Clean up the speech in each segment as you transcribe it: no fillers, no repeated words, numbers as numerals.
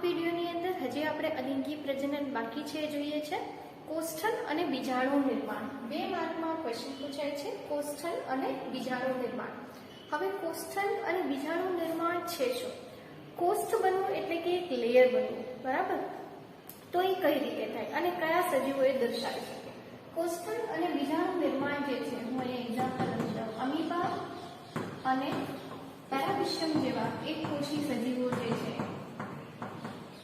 વિડીયોની અંદર હજી આપણે અલિંગી પ્રજનન બાકી છે જોઈએ છે કોષ્ઠન અને બીજાણુ નિર્માણ. 2 માર્કમાં ક્વેશ્ચન પૂછાય છે કોષ્ઠન અને બીજાણુ નિર્માણ. હવે કોષ્ઠન અને બીજાણુ નિર્માણ છે શું? કોષ્ઠ બનવું એટલે કે એક લેયર બનવું, બરાબર? તો એ કઈ રીતે થાય અને કયા સજીવો એ દર્શાવી શકે? કોષ્ઠન અને બીજાણુ નિર્માણ જે છે, હું અહીંયા એક્ઝામ્પલ લઈ લઉં. અમીબા અને પેરાવિશિયમ જેવા એક કોષી સજીવો જે છે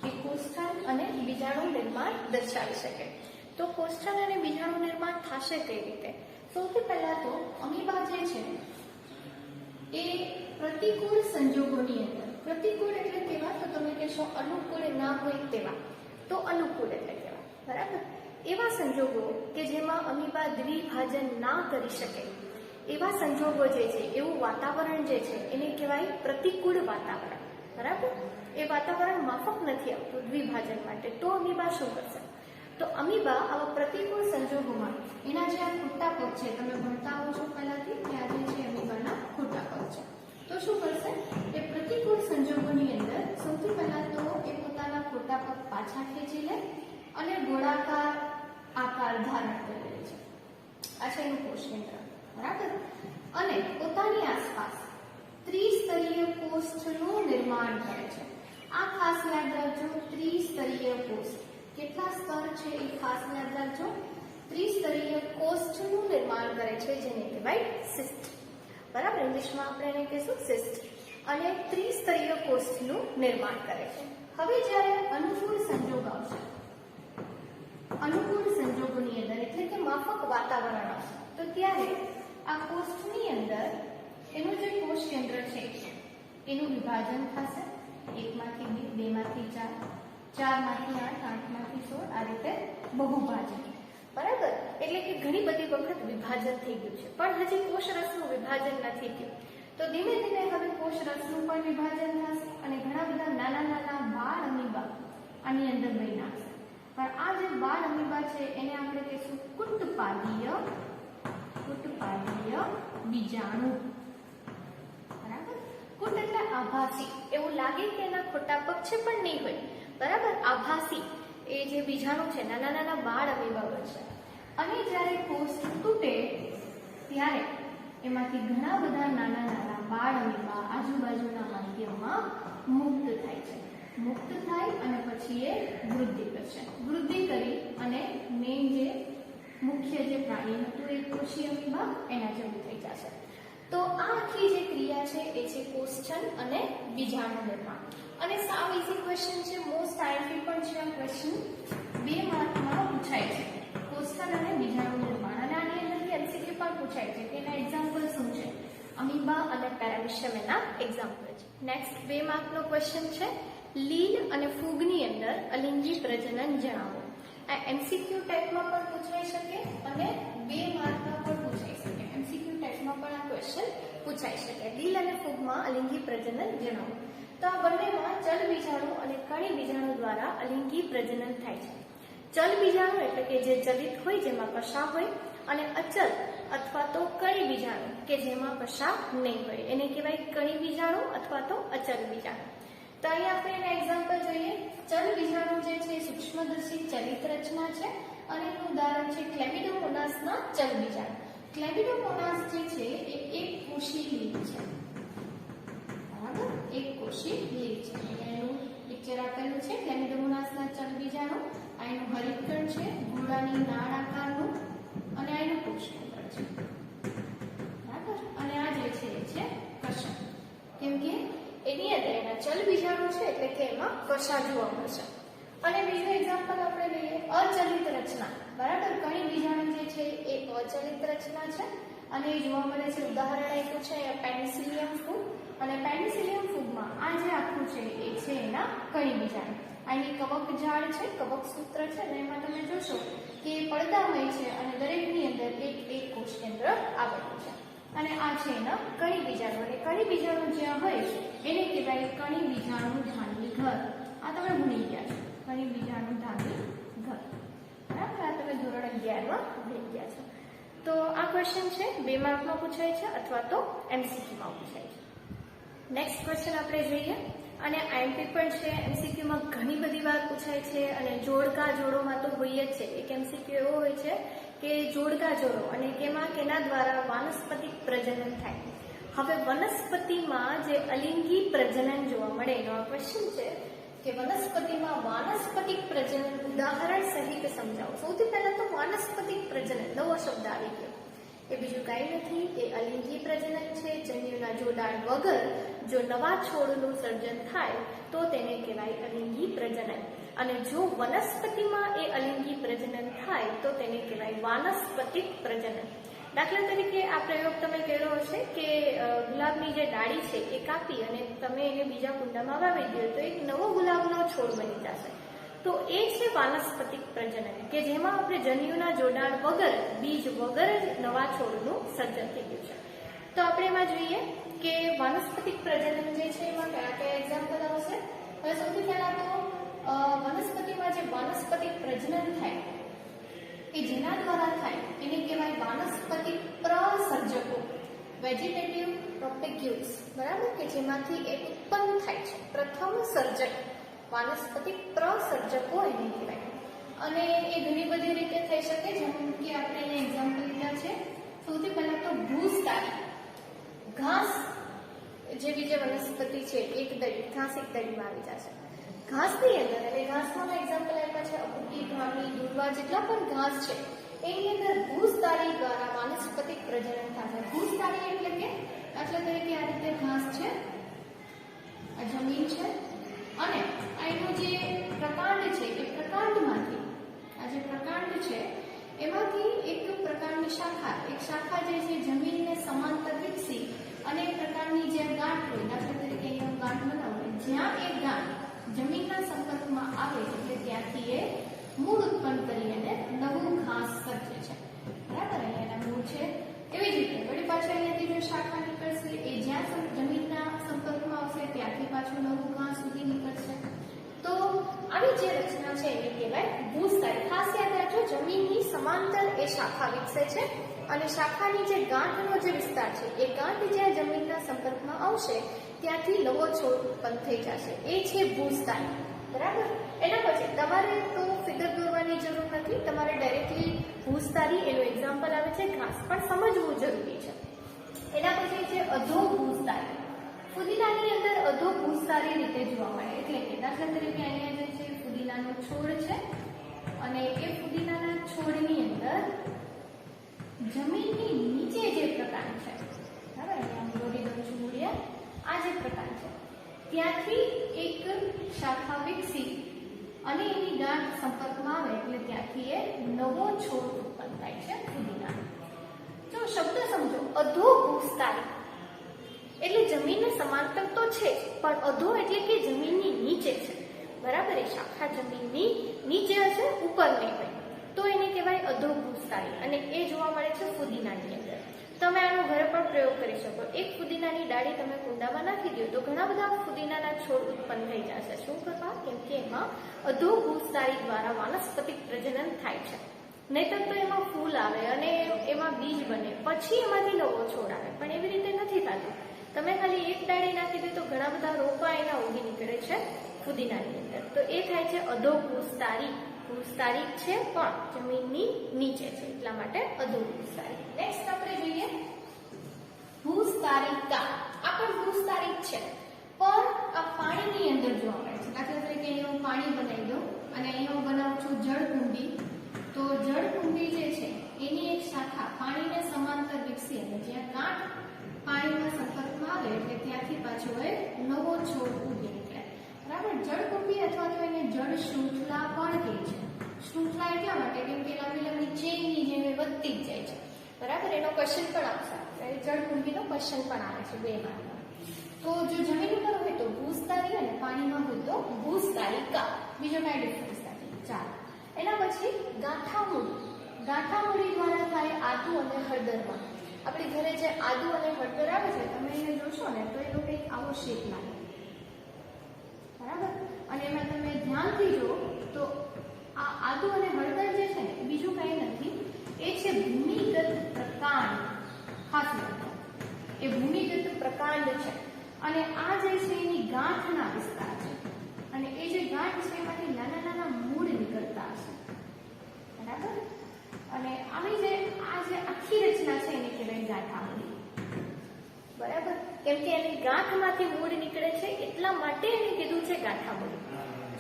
એ કોષ્ઠન અને બીજાણુ નિર્માણ દર્શાવી શકે. તો કોષ્ઠન અને બીજાણુ નિર્માણ થશે કઈ રીતે? સૌથી પહેલા તો અમીબા જે છે એ પ્રતિકૂળ સંજોગોની અંદર, પ્રતિકૂળ એટલે કેવા? તો તમે કહેશો અનુકૂળ ના હોય તેવા, તો અનુકૂળ એટલે કેવા, બરાબર? એવા સંજોગો કે જેમાં અમીબા દ્વિભાજન ના કરી શકે એવા સંજોગો જે છે, એવું વાતાવરણ જે છે એને કહેવાય પ્રતિકૂળ વાતાવરણ, બરાબર? એ વાતાવરણ માફક નથી આવતું દ્વિભાજન માટે, તો અમીબા શું કરશે? તો અમીબા આવા પ્રતિકૂળ સંજોગોમાં એના જે આ ખોટા પગ છે, તમે ભણતા આવો છો પહેલાથી કે આ જે છે અમીબાના ખોટા પગ છે, તો શું કરશે? એ પ્રતિકૂળ સંજોગોની અંદર સૌથી પહેલા તો એ પોતાના ખોટા પગ પાછા ખેંચી લે અને ગોળાકાર આકાર ધારણ કરી લે છે. આ છે એનું કોષ કેન્દ્ર, બરાબર? અને પોતાની આસપાસ ત્રિસ્તરીય કોષનું નિર્માણ કરે છે. આ ખાસ યાદ રાખજો, ત્રિસ્તરીય કોષ. કેટલા સ્તર છે એ ખાસ યાદ રાખજો. ત્રિસ્તરીય કોષનું નિર્માણ કરે છે જેને કહેવાય સિસ્ટ, બરાબર? ઇંગ્લિશમાં આપણે એને કહીશું સિસ્ટ. અને ત્રિસ્તરીય કોષનું નિર્માણ કરે છે. હવે જ્યારે અનુકૂળ સંજોગ આવશે, અનુકૂળ સંજોગોની અંદર એટલે કે માફક વાતાવરણ આવશે, તો ત્યારે આ કોષ્ઠની અંદર એનું જે કોષ કેન્દ્ર છે એનું વિભાજન થશે. 1 માંથી 2, 2 માંથી 4, 4 માંથી 8, 8 માંથી 16, આ રીતે બહુભાજન, બરાબર? એટલે કે ઘણી બધી વખત વિભાજન થઈ ગયું છે, પણ હજી કોષરસનું વિભાજન નથી થયું. તો ધીમે ધીમે હવે કોષરસનું પણ વિભાજન થશે અને ઘણા બધા નાના નાના બાળ અમીબા આની અંદર બની આવશે. પણ આ જે બાળ અમીબા છે એને આપણે કહીશું કુટપાદીય બીજાણુ, બરાબર? કુટ એટલે આભાસી, એવું લાગે કે એના ખોટા પગ છે પણ નહીં હોય, બરાબર? આભાસી એ જે બીજાણુ છે નાના નાના બાળ અમીબા બનશે. અને જ્યારે કોષ તૂટે ત્યારે એમાંથી ઘણા બધા નાના નાના બાળ અમીબા આજુબાજુના માધ્યમમાં મુક્ત થાય છે. મુક્ત થાય અને પછી એ વૃદ્ધિ કરશે. વૃદ્ધિ કરી અને મેઇન જે મુખ્ય જે પ્રાણી હતું એ કોષી અમીબા એના જેવું થઈ જશે. તો આ આખી જે ક્રિયા છે એ છે કોષ્ઠન અને બીજાણુ નિર્માણ. અને સાવ ઇઝી ક્વેશ્ચન છે, મોસ્ટ આઈએમપી પણ છે આ ક્વેશ્ચન, 2 માર્કમાં પૂછાય છે કોષ્ઠન અને બીજાણુ નિર્માણ. અને આની અંદરથી એમસીક્યુ પણ પૂછાય છે કે એના એક્ઝામ્પલ શું છે. અમીબા અને પેરાવિશિયમ એના એક્ઝામ્પલ છે. નેક્સ્ટ 2 માર્કનો ક્વેશ્ચન છે લીલ અને ફૂગની અંદર અલિંગી પ્રજનન જણાવો. આ એમસીક્યુ ટાઈપમાં પણ પૂછાઈ શકે અને 2 માર્કમાં પણ પૂછાઈ શકે. એમસીક્યુ ટાઈપમાં પણ આ ક્વેશ્ચન પૂછાઈ શકે. લીલ અને ફૂગમાં અલિંગી પ્રજનન જણાવો. તો આ બંનેમાં ચલ બીજાણુ અને કણી બીજાણુ દ્વારા અલિંગી પ્રજનન થાય છે. ચલ બીજાણુ એટલે કે જે ચલિત હોય, જેમાં કશા હોય, અને અચલ અથવા તો કણી બીજાણુ કે જેમાં કશા નહીં હોય, એને કહેવાય કણી બીજાણુ અથવા તો અચલ બીજાણુ. તો અહીંયા આપણે એના એક્ઝામ્પલ જોઈએ. ચલ બીજાણુ જે છે એ સૂક્ષ્મદર્શી ચલિત રચના છે અને એનું ઉદાહરણ છે ક્લેમિડોમોનાસના ચલ બીજાણુ. ક્લેમિડોમોનાસ જે છે એ એક કોષી લીલ છે, બરાબર? એક કોષી લીલ છે. અહીંયા એનું પિક્ચર આપેલું છે ક્લેમિડોમોનાસના ચલ બીજાણુ. આ એનું હરિતકણ છે, ગોળાની નાળ આકારનું, અને આ એનું કોષ કેન્દ્ર છે, બરાબર? અને આ જે છે એ છે કશા, કેમ કે એની અંદર એના ચલ બીજાણુ છે એટલે કે એમાં કશા જોવા મળશે. અને બીજું એક્ઝામ્પલ આપણે લઈએ અચલિત રચના, બરાબર? કણી બીજાણુ જે છે એ અચલિત રચના છે અને એ જોવા મળે છે. ઉદાહરણ આપ્યું છે પેનિસિલિયમ ફૂગ. અને પેનિસિલિયમ ફૂગમાં આ જે આખું છે એ છે એના કણી બીજાણુ. આની કવક જાળ છે, કવક સૂત્ર છે, અને એમાં તમે જોશો કે પડદામય છે અને દરેકની અંદર એક કોષ કેન્દ્ર આવેલું છે. અને આ છે એના કણી બીજાણુ. અને કણી બીજાણુ જ્યાં હોય એને કહેવાય કણી બીજાણુ ધાની ઘર. આ તમે ભૂલી ગયા છો, કણી બીજાણુ ધાની ઘર, બરાબર? આ તમે ધોરણ 11માં ભણી ગયા છો. તો આ ક્વેશ્ચન છે 2 માર્કમાં પૂછાય છે અથવા તો એમસીક્યુમાં પૂછાય છે. નેક્સ્ટ ક્વેશ્ચન આપણે જોઈએ અને આઈએમપી પણ છે, એમસીક્યુ એમસીક્યુમાં ઘણી બધી વાર પૂછાય છે અને જોડકા જોડોમાં તો હોય જ છે. એક એમસીક્યુ એવો હોય છે કે જોડકા જોડો અને કેના દ્વારા વાનસ્પતિક પ્રજનન થાય. હવે વનસ્પતિમાં જે અલિંગી પ્રજનન જોવા મળે એનો આ ક્વેશ્ચન છે કે વનસ્પતિમાં વાનસ્પતિક પ્રજનન ઉદાહરણ સહિત સમજાવો. સૌથી પહેલા તો વાનસ્પતિક પ્રજનન નવો શબ્દ આવી ગયો. એ બીજું કાંઈ નથી, એ અલિંગી પ્રજનન છે. જન્યુના જોડાણ વગર જો નવા છોડનું સર્જન થાય તો તેને કહેવાય અલિંગી પ્રજનન. અને જો વનસ્પતિમાં એ અલિંગી પ્રજનન થાય તો તેને કહેવાય વાનસ્પતિક પ્રજનન. દાખલા તરીકે આ પ્રયોગ તમે કર્યો હશે કે ગુલાબની જે ડાળી છે એ કાપી અને તમે એને બીજા કુંડામાં વાવી દો તો એક નવો ગુલાબનો છોડ બની જશે. તો એ છે વાનસ્પતિક પ્રજનન કે જેમાં આપણે જન્યુના જોડાણ વગર, બીજ વગર જ નવા છોડનું સર્જન થઈ ગયું છે. તો આપણે એમાં જોઈએ કે વાનસ્પતિક પ્રજનન જે છે એમાં કયા કયા એક્ઝામ્પલ આવશે. હવે સૌથી પહેલા તો વનસ્પતિમાં જે વાનસ્પતિક પ્રજનન થાય કે જેના દ્વારા થાય એને કહેવાય વાનસ્પતિક પ્રસર્જકો, વેજીટેટિવ પ્રોપેગ્યુલ્સ, બરાબર, કે જેમાંથી એ ઉત્પન્ન થાય છે. પ્રથમ સર્જક વાનસ્પતિક પ્રસર્જકો એને કહેવાય. અને એ ઘણી બધી રીતે થઈ શકે, જેમ કે આપણે એને એક્ઝામ્પલ લીધા છે. સૌથી પહેલા તો ભૂસતારી, ઘાસ જેવી જે વનસ્પતિ છે એક દળી, ઘાસ એક દળીમાં આવી જશે. ઘાસની અંદર એટલે ઘાસમાં એક્ઝામ્પલ આપ્યા છે અપૂટી, ધાણી, દુર્વા, જેટલા પણ ઘાસ છે એની અંદર ભૂસતારી દ્વારા વાનસ્પતિક પ્રજનન થશે. ભૂસતારી એટલે કે દાખલા તરીકે આ રીતે ઘાસ છે, આ જમીન છે અને એનું જે પ્રકાંડ છે એ પ્રકાંડમાંથી, આ જે પ્રકાંડ છે એમાંથી એક પ્રકારની શાખા, એક શાખા જે છે જમીનને સમાંતર વિકસી અને એક પ્રકારની જે ગાંઠ હોય, દાખલા તરીકે અહીંયા ગાંઠ બનાવો, જ્યાં એ ગાંઠ જમીનના સંપર્કમાં આવે એટલે ત્યાંથી એ મૂળ ઉત્પન્ન કરી અને નવું ઘાસ સર્જે છે. બરાબર, અહીંયા મૂળ છે. એવી જ રીતે વળી પાછળ અહીંયાથી જો શાખા નીકળશે એ જ્યાં જમીનના સંપર્કમાં આવશે ત્યાંથી પાછું નવું ઘાસ સુધી નીકળશે. તો આવી જે રચના છે એને કહેવાય ભૂસતારી. ખાસ યાદ રાખજો, જમીનની સમાંતર એ શાખા વિકસે છે અને શાખાની જે ગાંઠનો જે વિસ્તાર છે એ ગાંઠ જ્યાં જમીનના સંપર્કમાં આવશે ત્યાંથી નવો છોડ ઉત્પન્ન થઈ જશે. એ છે ભૂસતારી. બરાબર, એના પછી તમારે તો ફિગર દોરવાની જરૂર નથી, તમારે ડાયરેક્ટલી ભૂસતારી એનું એક્ઝામ્પલ આવે છે ઘાસ, પણ સમજવું જરૂરી છે. એના પછી છે અધોભૂસતારી. ફુદીનાની અંદર અધોભૂસતારી રીતે જોવા મળે. એટલે કે દાખલા તરીકે અહીંયા જે છે ફુદીનાનો છોડ છે અને એ ફુદીનાના છોડની અંદર જમીનની નીચે જે પ્રકાંડ છે, બરાબર, અહીંયા દોરી દઉં છું મૂળિયા, આ જે પ્રકાંડ છે ત્યાંથી એક શાખા વિકસી અને એની ગાંઠ સંપર્કમાં આવે એટલે ત્યાંથી એ નવો છોડ ઉત્પન્ન થાય છે ફુદીનાનો. જો શબ્દ સમજો, અધોભૂસતારી એટલે જમીનને સમાંતર તો છે પણ અધો એટલે કે જમીનની નીચે છે. બરાબર, એ શાખા જમીનની નીચે હશે, ઉપર નહીં હોય, તો એને કહેવાય અધોભૂસતારી. અને એ જોવા મળે છે ફુદીનાની અંદર. તમે આનો ઘરે પણ પ્રયોગ કરી શકો. એક ફુદીનાની ડાળી તમે કુંડામાં નાખી દો તો ઘણા બધા ફુદીનાના છોડ ઉત્પન્ન થઈ જશે. શું કરવા? કેમ કે એમાં અધોભૂસતારી દ્વારા વાનસ્પતિક પ્રજનન થાય છે. નહીતર તો એમાં ફૂલ આવે અને એમાં બીજ બને, પછી એમાંથી નવો છોડ આવે, પણ એવી રીતે નથી થતું. તમે ખાલી એક ડાળી નાખી દો તો ઘણા બધા રોપા એના ઉગી નીકળે છે ફુદીનાની અંદર. તો એ થાય છે અધોભૂસતારી. ભૂસતારી છે પણ જમીનની નીચે છે, એટલા માટે અધોભૂસતારી. નેક્સ્ટ આપણે જોઈએ ભૂસ્તારિકા. આ પણ ભૂસ્તારિક છે પણ આ પાણીની અંદર જોવા મળે છે. દાખલા તરીકે અહીંયા હું પાણી બનાવી દઉં અને અહીંયા હું બનાવું છું જળકુંડી. તો જળકુંડી જે છે એની એક શાખા પાણીને સમાંતર વિકસી અને જ્યાં ગાંઠ પાણીના સંપર્કમાં આવે એટલે ત્યાંથી પાછો એ નવો છોડ ઉગી નીકળે. બરાબર, જળકુંડી અથવા તો એને જળ શૃંખલા પણ કહે છે. શૃંખલા એટલા માટે કેમ કે લાંબી લાંબી ચેનની જેમ વધતી જ જાય છે. બરાબર, એનો ક્વેશ્ચન પણ આવશે, જળકુંડીનો ક્વેશ્ચન પણ આવે છે 2 માર્કમાં. તો જો જમીન ઉપર હોય તો ભૂસ્તારી અને પાણીમાં હોય તો ભૂસ્તારિકા. બીજો કાંઈ ડિફરન્સ નથી. ચાલો, એના પછી ગાંઠામૂળી. ગાંઠામૂળી દ્વારા થાય આદુ અને હળદરમાં. આપણી ઘરે જે આદુ અને હળદર આવે છે તમે એને જોશો ને તો એનો કંઈક આવો શેપ લાગે. બરાબર, અને એમાં તમે ધ્યાનથી જુઓ તો આ આદુ અને હળદર જે છે ને બીજું કંઈ નથી, એ છે ભૂમિગત પ્રકાંડ. ખાસ વાત, એ ભૂમિગત પ્રકાંડ છે અને આ જે છે એની ગાંઠના વિસ્તાર છે અને એ જે ગાંઠ છે એમાંથી નાના નાના મૂળ નીકળતા હશે, બરાબર. અને આવી જે આ જે આખી રચના છે એને કહેવાય ગાંઠામૂળી, બરાબર. કેમ કે એની ગાંઠમાંથી મૂળ નીકળે છે એટલા માટે એને કીધું છે ગાંઠામૂળી.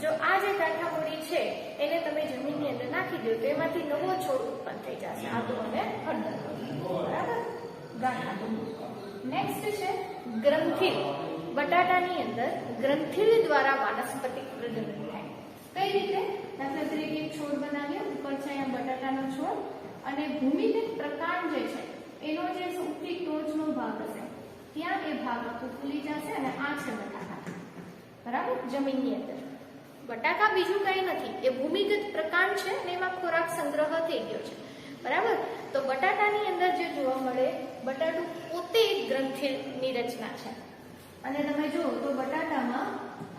જો આ જે ગાંઠામૂળી છે એને તમે જમીનની અંદર નાખી દો તો એમાંથી નવો છોડ ઉત્પન્ન થઈ જશે, આદુ અને હળદર, બરાબર. ગાંઠામૂળી. નેક્સ્ટ છે ગ્રંથિલ. બટાટાની અંદર ગ્રંથિલ દ્વારા વાનસ્પતિક પ્રજનન થાય. કઈ રીતે? દાખલા તરીકે એક છોડ બનાવ્યો, ઉપર છે અહીંયા બટાટાનો છોડ, અને ભૂમિગત પ્રકાંડ જે છે એનો જે સૌથી ટોચનો ભાગ હશે ત્યાં એ ભાગ આખો ફૂલી જશે અને આ છે બટાટા, બરાબર. જમીનની અંદર બટાકા બીજું કઈ નથી, એ ભૂમિગત પ્રકાંડ છે અને એમાં ખોરાક સંગ્રહ થઈ ગયો છે, બરાબર. તો બટાટાની અંદર જે જોવા મળે, બટાટું પોતે એક ગ્રંથિની રચના છે. અને તમે જુઓ તો બટાટામાં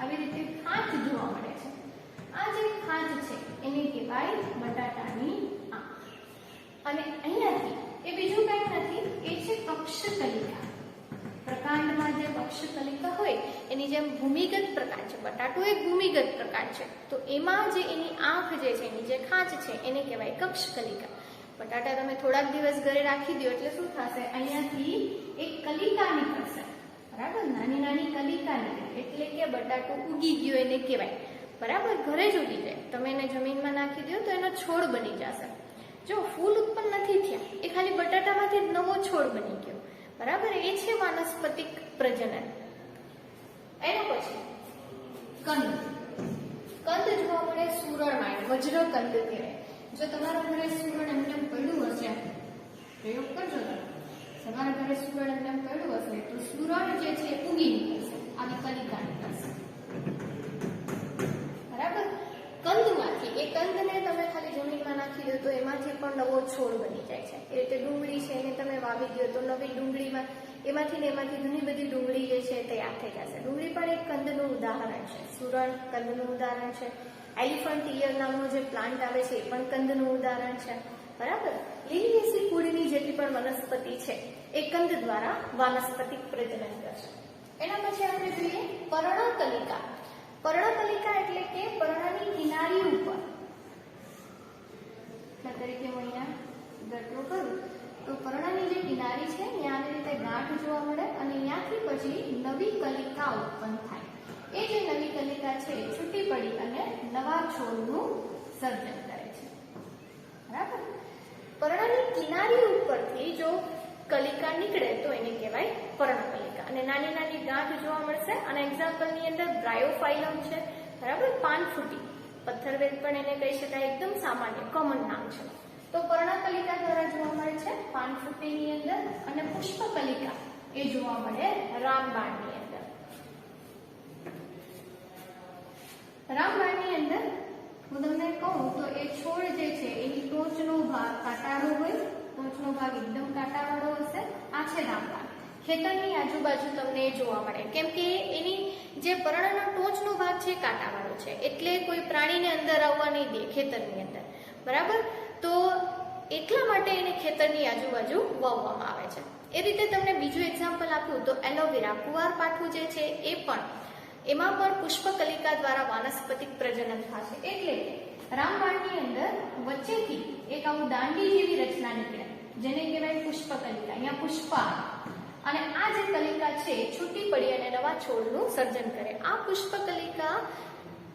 આવી રીતે ખાંચ જોવા મળે છે. આ જે ખાંચ છે એને કહેવાય બટાટાની આંખ. અને અહીંયાથી એ બીજું કઈ નથી, એ છે કક્ષકલિકા. પ્રકાંડમાં જે કક્ષકલિકા હોય એની જેમ ભૂમિગત પ્રકાંડ છે, બટાટું એક ભૂમિગત પ્રકાંડ છે, તો એમાં જે એની આંખ જે છે, એની જે ખાંચ છે એને કહેવાય કક્ષકલિકા. બટાટા તમે થોડાક દિવસ ઘરે રાખી દો એટલે શું થશે, અહીંયાથી એક કલિકા નીકળશે, બરાબર. નાની નાની કલિકા નીકળે એટલે કે બટાટું ઉગી ગયો એને કહેવાય, બરાબર. ઘરે જ ઉગી જાય. તમે એને જમીનમાં નાખી દો તો એનો છોડ બની જશે. જો ફૂલ ઉત્પન્ન નથી થયા, એ ખાલી બટાટામાંથી નવો છોડ બની ગયો, બરાબર. એ છે વાનસ્પતિક પ્રજનન. એના પછી કંદ. કંદ જોવા મળે સુરણમાં, વજ્રકંદ કહેવાય. જો તમારા ઘરે સુરણ એમને પડ્યું હશે, પ્રયોગ કરજો તમે. તમારા ઘરે સુરણ એમને પડ્યું હશે તો સુરણ જે છે ઉગી નીકળશે, આવી કલિકા નીકળશે, બરાબર. કંદમાંથી એ કંદને તમે ખાલી જમીનમાં નાખી દો તો એમાંથી પણ નવો છોડ બની જાય છે. એ રીતે ડુંગળી છે એને તમે વાવી દો તો નવી ડુંગળીમાં એમાંથી ને એમાંથી ઘણી બધી ડુંગળી જે છે તૈયાર થઈ જશે. ડુંગળી પણ એક કંદનું ઉદાહરણ છે, સુરણ કંદનું ઉદાહરણ છે. એલિફન્ટ ઇયર નામનો જે પ્લાન્ટ આવે છે એ પણ કંદનું ઉદાહરણ છે, બરાબર. લીલિયેસી કુળની જેટલી પણ વનસ્પતિ છે એ કંદ દ્વારા વાનસ્પતિક પ્રજનન કરશે. એના પછી આપણે જોઈએ પર્ણકલિકા. પર્ણકલિકા એટલે કે પર્ણની કિનારી ઉપર, દાખલા તરીકે હું અહીંયા ડ્રો કરું તો પર્ણની જે કિનારી છે ત્યાં આવી રીતે ગાંઠ જોવા મળે અને ત્યાંથી પછી નવી કલિકા ઉત્પન્ન થાય. એ જે નવી કલિકા છે છૂટી પડી અને નવા છોડનું સર્જન કરે છે, બરાબર. પર્ણની કિનારી ઉપરથી જો કલિકા નીકળે તો એને કહેવાય પર્ણકલિકા. અને નાની નાની ગાંઠ જોવા મળશે. અને એક્ઝામ્પલની અંદર બ્રાયોફાઇલમ છે, બરાબર. પાનફૂટી, પથ્થરવેલ પણ એને કહી શકાય, એકદમ સામાન્ય કોમન નામ છે. તો પર્ણકલિકા દ્વારા જોવા મળે છે પાનફૂટીની અંદર. અને પુષ્પકલિકા એ જોવા મળે રામબાણની અંદર. રામબાણની અંદર હું તમને કહું તો એ છોડ જે છે એની ટોચનો ભાગ કાંટાળો હોય, ટોચનો ભાગ એકદમ કાંટાવાળો હશે. આ છે રામબાણ. ખેતરની આજુબાજુ તમને એ જોવા મળે, કેમ કે એની જે પર્ણનો ટોચનો ભાગ છે કાંટાવાળો છે, એટલે કોઈ પ્રાણીને અંદર આવવા નહીં દે ખેતરની અંદર, બરાબર. તો એટલા માટે એને ખેતરની આજુબાજુ વાવવામાં આવે છે. એ રીતે તમને બીજું એક્ઝામ્પલ આપું તો એલોવેરા, કુવારપાઠું જે છે એ પણ, એમાં પણ પુષ્પકલિકા દ્વારા વાનસ્પતિક પ્રજનન થશે. એટલે રામબાણની અંદર વચ્ચેથી એક આવું દાંડી જેવી રચના નીકળે જેને કહેવાય પુષ્પકલિકા. અહીંયા પુષ્પા અને આ જે કલિકા છે છૂટી પડી અને નવા છોડનું સર્જન કરે. આ પુષ્પકલિકા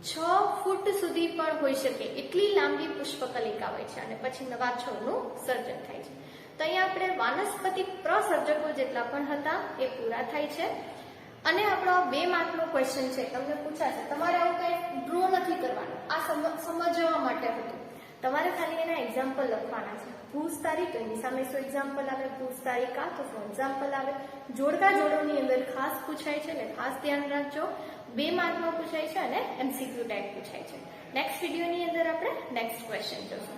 6 ફૂટ સુધી પણ હોઈ શકે એટલી લાંબી પુષ્પકલિકા હોય છે અને પછી નવા છોડનું સર્જન થાય છે. તો અહીંયા આપણે વાનસ્પતિક પ્રસર્જકો જેટલા પણ હતા એ પૂરા થાય છે. અને આપણો 2 માર્કનો ક્વેશ્ચન છે, તમને પૂછાશે. તમારે આવું કંઈ ડ્રો નથી કરવાનું, આ સમજવા માટે હતું. તમારે ખાલી એના એક્ઝામ્પલ લખવાના છે. ભૂસ તારીખ તો એની સામે શું એક્ઝામ્પલ આવે, ભૂસ તારીખ આ તો શું એક્ઝામ્પલ આવે. જોડકા જોડોની અંદર ખાસ પૂછાય છે એટલે ખાસ ધ્યાન રાખજો. 2 માર્કમાં પૂછાય છે અને MCQ ટાઈપ પૂછાય છે. નેક્સ્ટ વિડીયોની અંદર આપણે નેક્સ્ટ ક્વેશ્ચન જોશું.